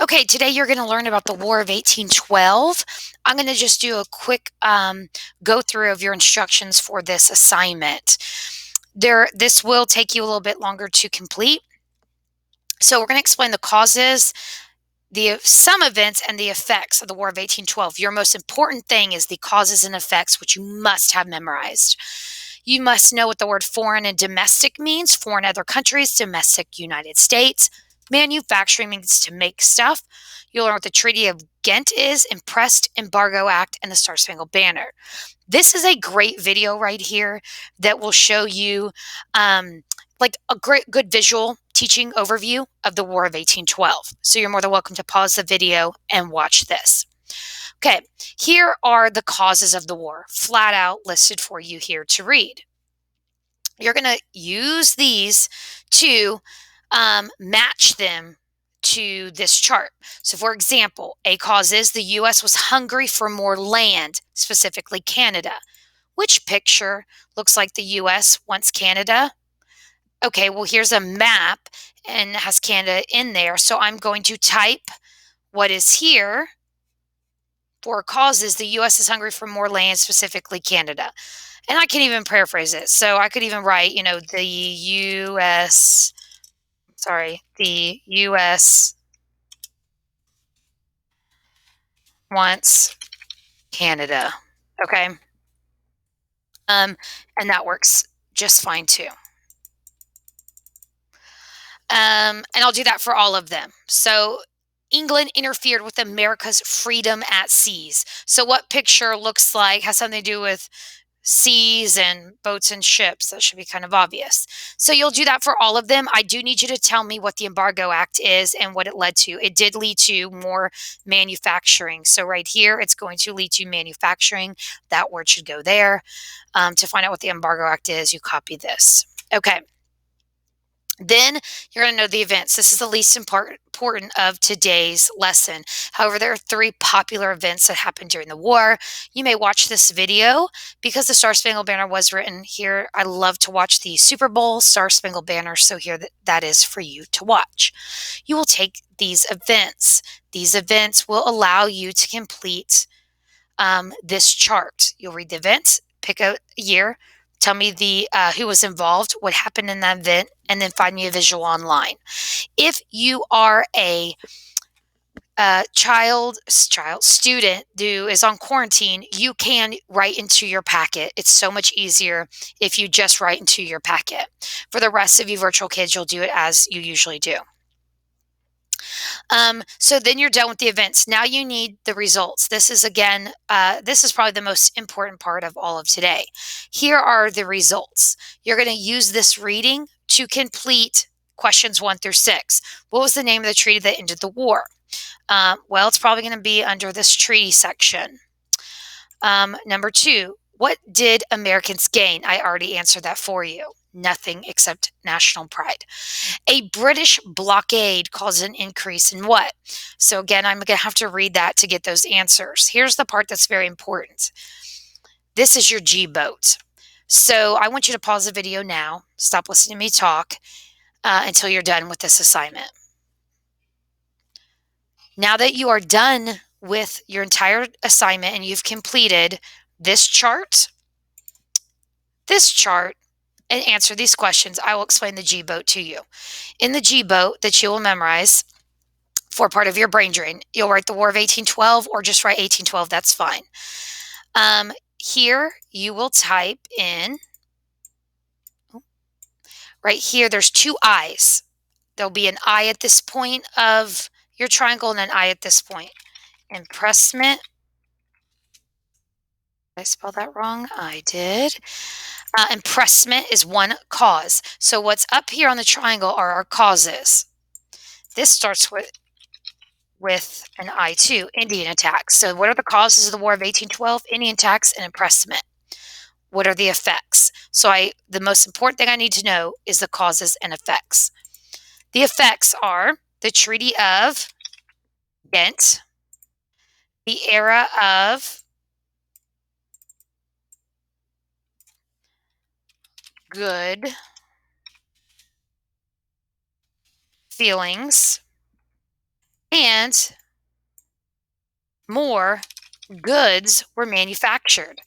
Okay, today you're going to learn about the War of 1812. I'm going to just do a quick go through of your instructions for this assignment. This will take you a little bit longer to complete. So we're going to explain the causes, some events, and the effects of the War of 1812. Your most important thing is the causes and effects, which you must have memorized. You must know what the word foreign and domestic means. Foreign, other countries; domestic, United States. Manufacturing means to make stuff. You'll learn what the Treaty of Ghent is, Impressed, Embargo Act, and the Star-Spangled Banner. This is a great video right here that will show you like a good visual teaching overview of the War of 1812. So you're more than welcome to pause the video and watch this. Okay, here are the causes of the war, flat out listed for you here to read. You're going to use these to match them to this chart. So, for example, a cause is the U.S. was hungry for more land, specifically Canada. Which picture looks like the U.S. wants Canada? Okay, well, here's a map and has Canada in there. So I'm going to type what is here for causes. The U.S. is hungry for more land, specifically Canada. And I can even paraphrase it. So I could even write, the U.S., the U.S. wants Canada. Okay. And that works just fine too. And I'll do that for all of them. So England interfered with America's freedom at seas. So what picture looks like has something to do with seas and boats and ships? That should be kind of obvious. So you'll do that for all of them. I do need you to tell me what the Embargo Act is and what it led to. It did lead to more manufacturing. So right here, it's going to lead to manufacturing. That word should go there. To find out what the Embargo Act is, you copy this. Okay. Then you're going to know the events. This is the least important of today's lesson. However, there are 3 popular events that happened during the war. You may watch this video because the Star-Spangled Banner was written here. I love to watch the Super Bowl Star-Spangled Banner, so here that is for you to watch. You will take these events. These events will allow you to complete this chart. You'll read the events, pick a year, tell me who was involved, what happened in that event, and then find me a visual online. If you are a student who is on quarantine, you can write into your packet. It's so much easier if you just write into your packet. For the rest of you virtual kids, you'll do it as you usually do. So then you're done with the events. Now you need the results. This is this is probably the most important part of all of today. Here are the results. You're going to use this reading to complete questions 1 through 6. What was the name of the treaty that ended the war? Well, it's probably going to be under this treaty section. Number 2, what did Americans gain? I already answered that for you. Nothing except national pride. A British blockade caused an increase in what? So again, I'm going to have to read that to get those answers. Here's the part that's very important. This is your G boat. So I want you to pause the video now, stop listening to me talk until you're done with this assignment. Now that you are done with your entire assignment and you've completed this chart, and answer these questions, I will explain the G boat to you. In the G boat that you will memorize for part of your brain drain, you'll write the War of 1812 or just write 1812. That's fine. Here you will type in, right here, there's 2 I's. There'll be an I at this point of your triangle and an I at this point. Impressment. Did I spell that wrong? I did. Impressment is one cause. So what's up here on the triangle are our causes. This starts with an I too, Indian attacks. So what are the causes of the War of 1812? Indian attacks and impressment. What are the effects? So the most important thing I need to know is the causes and effects. The effects are the Treaty of Ghent, the era of good feelings, and more goods were manufactured.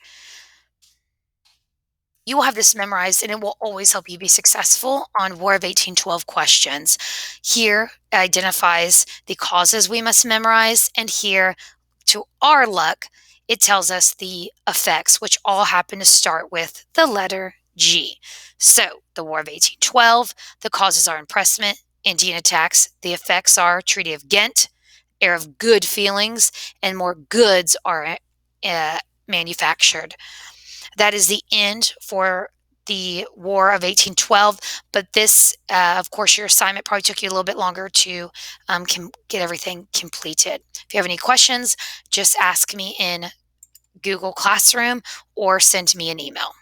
You will have this memorized, and it will always help you be successful on War of 1812 questions. Here it identifies the causes we must memorize, and here, to our luck, it tells us the effects, which all happen to start with the letter G. So, the War of 1812, the causes are impressment, Indian attacks, the effects are Treaty of Ghent, air of good feelings, and more goods are manufactured. That is the end for the War of 1812. But this, of course, your assignment probably took you a little bit longer to get everything completed. If you have any questions, just ask me in Google Classroom or send me an email.